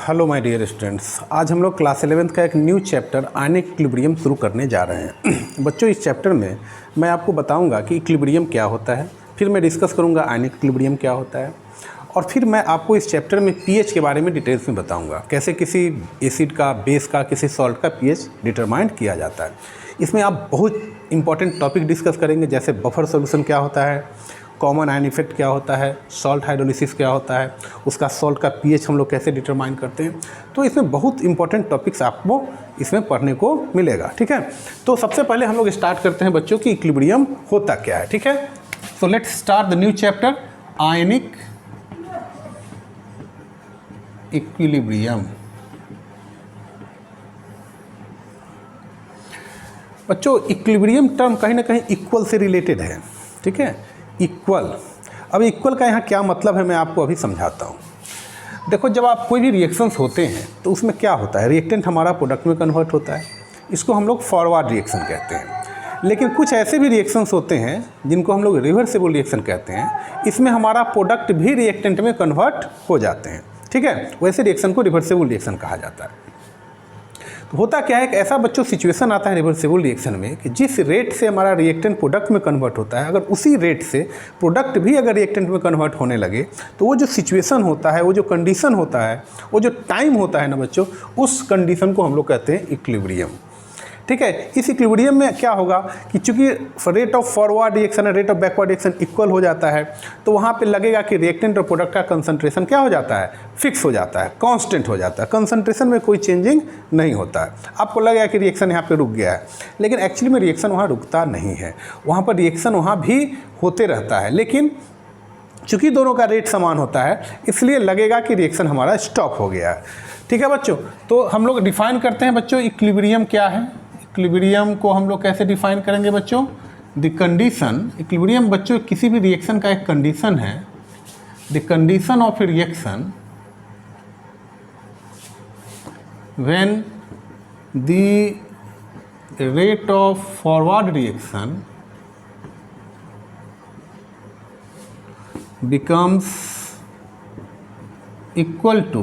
Hello my dear students, आज हम लोग क्लास 11th का एक न्यू चैप्टर आयनिक इक्विलिब्रियम शुरू करने जा रहे हैं। बच्चों, इस चैप्टर में मैं आपको बताऊंगा कि इक्विलिब्रियम क्या होता है, फिर मैं डिस्कस करूंगा आयनिक इक्विलिब्रियम क्या होता है, और फिर मैं आपको इस चैप्टर में पीएच के बारे में डिटेल्स में बताऊंगा, कैसे किसी एसिड का, बेस का, किसी सॉल्ट का पीएच डिटरमाइंड किया जाता है। इसमें आप बहुत इंपॉर्टेंट टॉपिक डिस्कस करेंगे, जैसे बफर सॉल्यूशन क्या होता है, कॉमन आयन इफेक्ट क्या होता है, सॉल्ट हाइड्रोलिसिस क्या होता है, उसका सॉल्ट का पीएच हम लोग कैसे डिटरमाइन करते हैं। तो इसमें बहुत इंपॉर्टेंट टॉपिक्स आपको इसमें पढ़ने को मिलेगा। ठीक है, तो सबसे पहले हम लोग स्टार्ट करते हैं बच्चों की इक्विलिब्रियम होता क्या है। ठीक है, so let's start the new chapter ionic equilibrium. बच्चों, इक्विलिब्रियम टर्म कहीं ना कहीं इक्वल से रिलेटेड है। ठीक है, इक्वल। अब इक्वल का यहाँ क्या मतलब है मैं आपको अभी समझाता हूँ। देखो, जब आप कोई भी रिएक्शंस होते हैं तो उसमें क्या होता है, रिएक्टेंट हमारा प्रोडक्ट में कन्वर्ट होता है, इसको हम लोग फॉरवर्ड रिएक्शन कहते हैं। लेकिन कुछ ऐसे भी रिएक्शंस होते हैं जिनको हम लोग रिवर्सिबल रिएक्शन कहते हैं, इसमें हमारा प्रोडक्ट भी रिएक्टेंट में कन्वर्ट हो जाते हैं। ठीक है, वैसे रिएक्शन को रिवर्सिबल रिएक्शन कहा जाता है। तो होता क्या है कि ऐसा बच्चों सिचुएशन आता है रिवर्सिबल रिएक्शन में कि जिस रेट से हमारा रिएक्टेंट प्रोडक्ट में कन्वर्ट होता है, अगर उसी रेट से प्रोडक्ट भी अगर रिएक्टेंट में कन्वर्ट होने लगे तो वो जो सिचुएशन होता है, वो जो कंडीशन होता है, वो जो टाइम होता है ना बच्चों, उस कंडीशन को हम लोग कहते हैं इक्विलिब्रियम। ठीक है, इस इक्विलिब्रियम में क्या होगा कि चूंकि रेट ऑफ फॉरवर्ड रिएक्शन और rate of backward reaction equal हो जाता है, तो वहाँ पे लगेगा कि रिएक्टेंट और प्रोडक्ट का कंसंट्रेशन क्या हो जाता है, फिक्स हो जाता है, कांस्टेंट हो जाता है, कंसंट्रेशन में कोई चेंजिंग नहीं होता है। आपको लगेगा कि रिएक्शन यहाँ पे रुक गया है, लेकिन एक्चुअली में रिएक्शन वहाँ रुकता नहीं है, वहाँ पर रिएक्शन वहाँ भी होते रहता है, लेकिन चूँकि दोनों का रेट समान होता है इसलिए लगेगा कि रिएक्शन हमारा स्टॉप हो गया है। ठीक है बच्चों, तो हम लोग डिफाइन करते हैं बच्चों इक्विलिब्रियम क्या है। इक्विलिब्रियम को हम लोग कैसे डिफाइन करेंगे बच्चों, द कंडीशन। इक्विलिब्रियम बच्चों किसी भी रिएक्शन का एक कंडीशन है। The condition of A reaction when the rate of forward reaction becomes equal to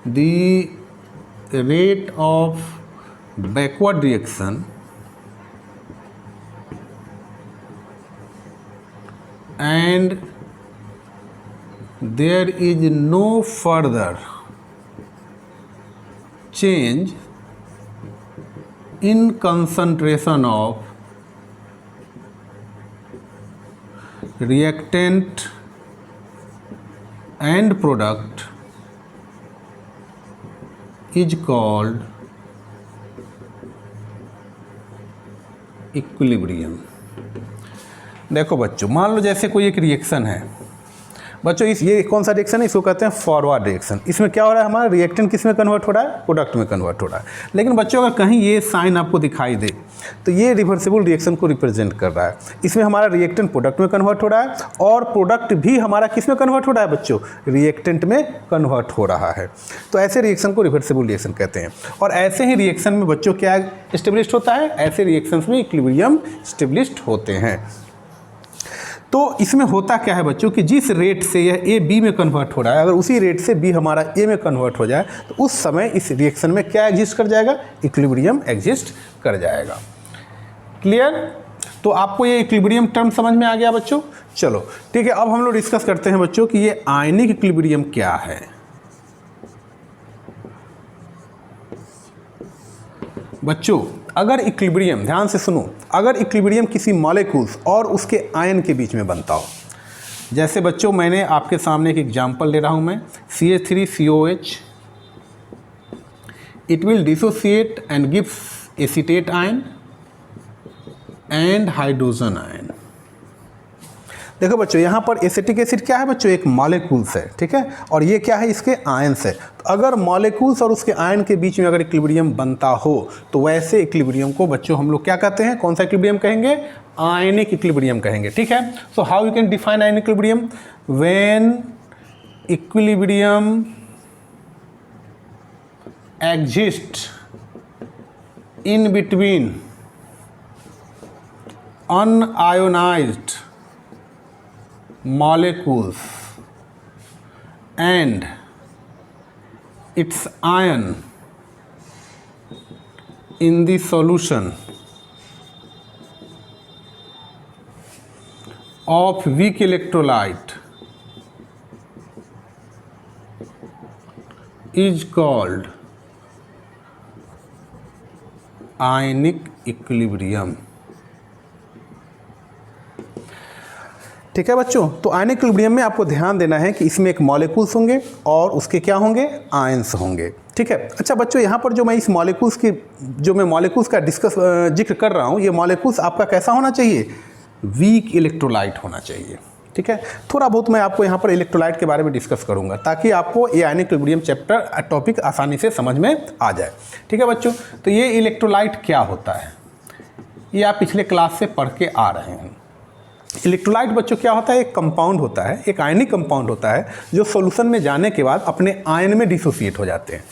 the rate of backward reaction and there is no further change in concentration of reactant and product is called equilibrium. देखो बच्चों, मान लो जैसे कोई एक reaction है बच्चों, ये कौन सा रिएक्शन है, इसको कहते हैं फॉरवर्ड रिएक्शन। इसमें क्या हो रहा है, हमारा रिएक्टेंट किस में कन्वर्ट हो रहा है, प्रोडक्ट में कन्वर्ट हो रहा है। लेकिन बच्चों अगर कहीं ये साइन आपको दिखाई दे तो ये रिवर्सिबल रिएक्शन को रिप्रेजेंट कर रहा है। इसमें हमारा रिएक्टेंट प्रोडक्ट में कन्वर्ट हो रहा है और प्रोडक्ट भी हमारा किस में कन्वर्ट हो रहा है बच्चों, रिएक्टेंट में कन्वर्ट हो रहा है। तो ऐसे रिएक्शन को रिवर्सिबल रिएक्शन कहते हैं। और ऐसे ही रिएक्शन में बच्चों क्या एस्टेब्लिश्ड होता है, ऐसे रिएक्शंस में इक्विलिब्रियम एस्टेब्लिश्ड होते हैं। तो इसमें होता क्या है बच्चों कि जिस रेट से यह ए बी में कन्वर्ट हो रहा है, अगर उसी रेट से बी हमारा ए में कन्वर्ट हो जाए तो उस समय इस रिएक्शन में क्या एग्जिस्ट कर जाएगा, इक्विलिब्रियम एग्जिस्ट कर जाएगा। क्लियर? तो आपको ये इक्विलिब्रियम टर्म समझ में आ गया बच्चों। चलो ठीक है, अब हम लोग डिस्कस करते हैं बच्चों कि ये आयनिक इक्विलिब्रियम क्या है। बच्चों अगर इक्विलिब्रियम, ध्यान से सुनो, अगर इक्विलिब्रियम किसी मॉलिक्यूल्स और उसके आयन के बीच में बनता हो, जैसे बच्चों मैंने आपके सामने एक एग्जांपल ले रहा हूं मैं, CH3COH, it will dissociate and gives acetate ion and hydrogen ion. देखो बच्चों, यहाँ पर एसिटिक एसिड क्या है बच्चों, एक मॉलिक्यूल्स है। ठीक है, और ये क्या है, इसके आयन्स है। तो अगर मॉलिक्यूल्स और उसके आयन के बीच में अगर इक्विलिब्रियम बनता हो तो वैसे इक्विलिब्रियम को बच्चों हम लोग क्या कहते हैं, कौन सा इक्विलिब्रियम कहेंगे, आयनिक इक्विलिब्रियम कहेंगे। ठीक है, so how you can define ionic equilibrium, when equilibrium exist in between unionized molecules and its ion in the solution of weak electrolyte is called ionic equilibrium। ठीक है बच्चों, तो आयनिक इक्विलिब्रियम में आपको ध्यान देना है कि इसमें एक मॉलिक्यूल्स होंगे और उसके क्या होंगे, आयंस होंगे। ठीक है। अच्छा बच्चों, यहाँ पर जो मैं इस मॉलिक्यूल्स की मॉलिक्यूल्स का जिक्र कर रहा हूँ, ये मॉलिक्यूल्स आपका कैसा होना चाहिए, वीक इलेक्ट्रोलाइट होना चाहिए। ठीक है। थोड़ा बहुत मैं आपको यहाँ पर इलेक्ट्रोलाइट के बारे में डिस्कस करूँगा ताकि आपको ये आयनिक इक्विलिब्रियम चैप्टर टॉपिक आसानी से समझ में आ जाए। ठीक है बच्चों, तो ये इलेक्ट्रोलाइट क्या होता है, ये आप पिछले क्लास से पढ़ के आ रहे हैं। इलेक्ट्रोलाइट बच्चों क्या होता है, एक कंपाउंड होता है, एक आयनिक कंपाउंड होता है जो सॉल्यूशन में जाने के बाद अपने आयन में डिसोसिएट हो जाते हैं।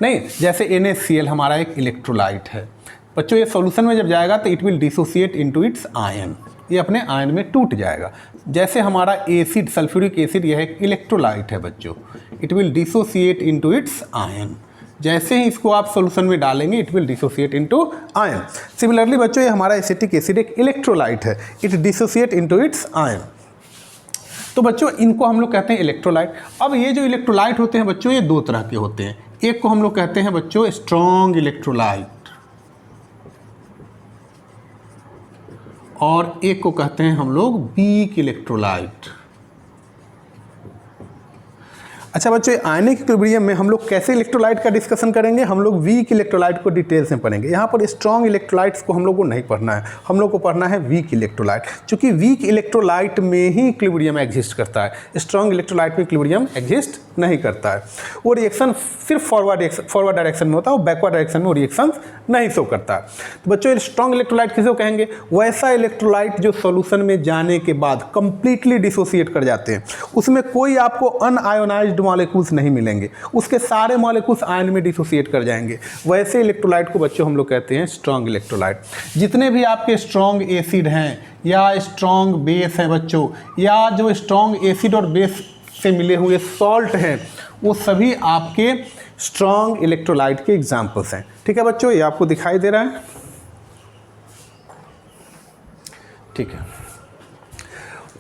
नहीं, जैसे NaCl हमारा एक इलेक्ट्रोलाइट है बच्चों, ये सॉल्यूशन में जब जाएगा तो it will dissociate into its ion, ये अपने आयन में टूट जाएगा। जैसे हमारा एसिड, सल्फ्यूरिक एसिड, यह एक इलेक्ट्रोलाइट है बच्चों, it will dissociate into its ion. जैसे ही इसको आप सॉल्यूशन में डालेंगे it will dissociate into ion. Similarly बच्चों, ये हमारा एसिटिक एसिड एक इलेक्ट्रोलाइट है, it dissociate into its ion. तो बच्चों इनको हम लोग कहते हैं इलेक्ट्रोलाइट। अब ये जो इलेक्ट्रोलाइट होते हैं बच्चों, ये दो तरह के होते हैं। एक को हम लोग कहते हैं बच्चों स्ट्रॉन्ग इलेक्ट्रोलाइट और एक को कहते हैं हम लोग वीक इलेक्ट्रोलाइट। अच्छा बच्चों, आयनिक इक्विलिब्रियम में हम लोग कैसे इलेक्ट्रोलाइट का डिस्कशन करेंगे, हम लोग वीक इलेक्ट्रोलाइट को डिटेल्स में पढ़ेंगे। यहाँ पर स्ट्रॉन्ग इलेक्ट्रोलाइट्स को हम लोग को नहीं पढ़ना है, हम लोग को पढ़ना है वीक इलेक्ट्रोलाइट, क्योंकि वीक इलेक्ट्रोलाइट में ही इक्विलिब्रियम एग्जिस्ट करता है, स्ट्रॉन्ग इलेक्ट्रोलाइट में इक्विलिब्रियम एग्जिस्ट नहीं करता है। वो रिएक्शन सिर्फ फॉरवर्ड डायरेक्शन में होता है, वो बैकवर्ड डायरेक्शन में वो रिएक्शन नहीं शो करता है। तो बच्चों स्ट्रॉन्ग इलेक्ट्रोलाइट किसे कहेंगे, वैसा इलेक्ट्रोलाइट जो सॉल्यूशन में जाने के बाद कंप्लीटली डिसोसिएट कर जाते हैं, उसमें कोई आपको अनआयोनाइज्ड मॉलिक्यूल्स नहीं मिलेंगे, उसके सारे मॉलिक्यूल्स आयन में डिसोसिएट कर जाएंगे। वैसे इलेक्ट्रोलाइट को बच्चों हम लोग कहते हैं स्ट्रॉन्ग इलेक्ट्रोलाइट। जितने भी आपके स्ट्रॉन्ग एसिड हैं या स्ट्रॉन्ग बेस हैं बच्चों, या जो स्ट्रॉन्ग एसिड और बेस से मिले हुए सॉल्ट हैं, वो सभी आपके स्ट्रॉन्ग इलेक्ट्रोलाइट के एग्जाम्पल्स हैं। ठीक है बच्चों, ये आपको दिखाई दे रहा है। ठीक है।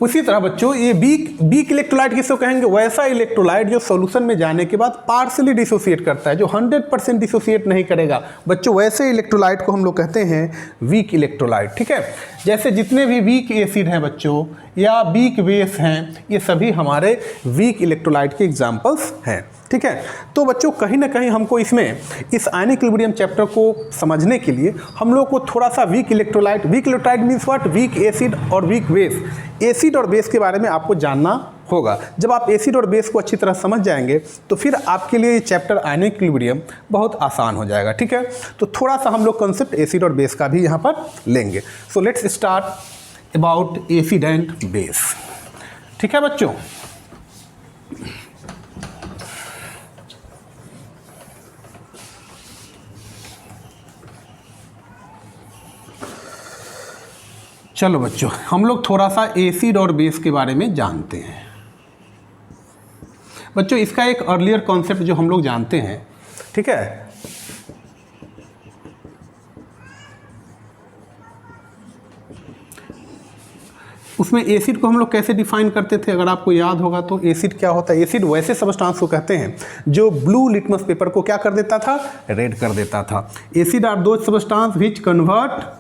उसी तरह बच्चों ये वीक इलेक्ट्रोलाइट किसको कहेंगे, वैसा इलेक्ट्रोलाइट जो सॉल्यूशन में जाने के बाद पार्शियली डिसोसिएट करता है, जो 100% डिसोसिएट नहीं करेगा बच्चों, वैसे इलेक्ट्रोलाइट को हम लोग कहते हैं वीक इलेक्ट्रोलाइट। ठीक है। जैसे जितने भी वीक एसिड हैं बच्चों या वीक बेस हैं, ये सभी हमारे वीक इलेक्ट्रोलाइट के एग्जाम्पल्स हैं। ठीक है। तो बच्चों कहीं ना कहीं हमको इसमें इस आयनिक इक्विलिब्रियम चैप्टर को समझने के लिए हम लोग को थोड़ा सा weak electrolyte means what, weak acid और वीक बेस, एसिड और बेस के बारे में आपको जानना होगा। जब आप एसिड और बेस को अच्छी तरह समझ जाएंगे तो फिर आपके लिए ये चैप्टर आयनिक इक्विलिब्रियम बहुत आसान हो जाएगा। ठीक है। तो थोड़ा सा हम लोग कंसेप्ट एसिड और बेस का भी यहाँ पर लेंगे। So let's start about acid and base. ठीक है बच्चों। चलो बच्चों, हम लोग थोड़ा सा एसिड और बेस के बारे में जानते हैं। बच्चों इसका एक अर्लियर कॉन्सेप्ट जो हम लोग जानते हैं, ठीक है, उसमें एसिड को हम लोग कैसे डिफाइन करते थे, अगर आपको याद होगा तो एसिड क्या होता है, एसिड वैसे सब्सटेंस को कहते हैं जो ब्लू लिटमस पेपर को क्या कर देता था, रेड कर देता था। Acid are those substance which convert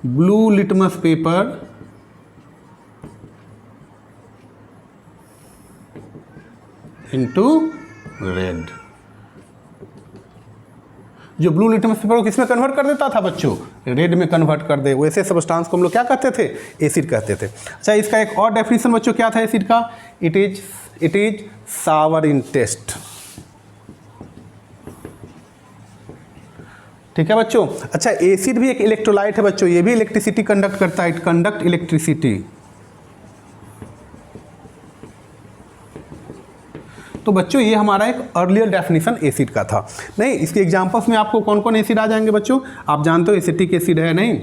blue litmus paper into red. जो ब्लू लिटमस पेपर को किसमें कन्वर्ट कर देता था बच्चों, रेड में कन्वर्ट कर दे, वैसे सब्सटेंस को हम लोग क्या कहते थे, एसिड कहते थे। अच्छा इसका एक और डेफिनेशन बच्चों क्या था एसिड का, it is sour in taste. ठीक है बच्चों। अच्छा एसिड भी एक इलेक्ट्रोलाइट है बच्चों, ये भी इलेक्ट्रिसिटी कंडक्ट करता है, इट कंडक्ट इलेक्ट्रिसिटी। तो बच्चों ये हमारा एक अर्लियर डेफिनेशन एसिड का था। नहीं, इसके एग्जांपल्स में आपको कौन कौन एसिड आ जाएंगे बच्चों, आप जानते हो एसिटिक एसिड है, नहीं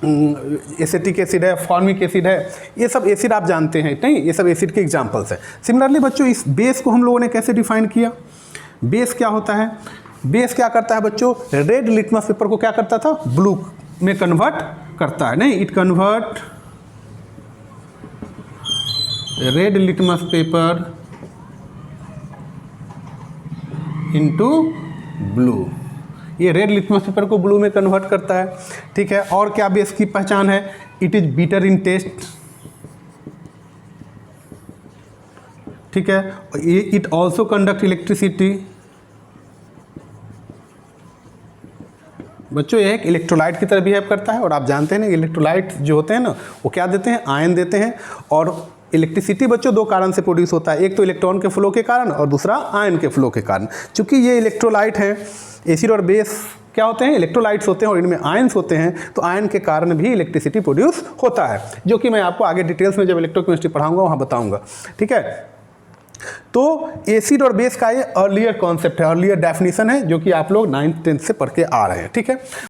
एसिटिक एसिड है, फॉर्मिक एसिड है, ये सब एसिड आप जानते हैं नहीं, ये सब एसिड के एग्जाम्पल्स हैं। सिमिलरली बच्चों इस बेस को हम लोगों ने कैसे डिफाइन किया? बेस क्या होता है? बेस क्या करता है बच्चों? रेड लिटमस पेपर को क्या करता था? ब्लू में कन्वर्ट करता है, नहीं, it convert red litmus paper into blue. ये रेड लिटमस पेपर को ब्लू में कन्वर्ट करता है, ठीक है। और क्या बेस की पहचान है? It is bitter in taste, ठीक है। It also conduct electricity. बच्चों ये एक इलेक्ट्रोलाइट की तरह बिहेव करता है, और आप जानते हैं ना इलेक्ट्रोलाइट जो होते हैं ना वो क्या देते हैं? आयन देते हैं। और इलेक्ट्रिसिटी बच्चों दो कारण से प्रोड्यूस होता है, एक तो इलेक्ट्रॉन के फ्लो के कारण और दूसरा आयन के फ्लो के कारण। चूंकि ये इलेक्ट्रोलाइट है, एसिड और बेस क्या होते हैं? इलेक्ट्रोलाइट्स होते हैं, और इनमें आयन्स होते हैं, तो आयन के कारण भी इलेक्ट्रिसिटी प्रोड्यूस होता है, जो कि मैं आपको आगे डिटेल्स में जब इलेक्ट्रोकेमिस्ट्री पढ़ाऊंगा वहाँ बताऊंगा, ठीक है। तो एसिड और बेस का ये अर्लियर कॉन्सेप्ट है, अर्लियर डेफिनेशन है, जो कि आप लोग 9th 10th से पढ़ के आ रहे हैं, ठीक है।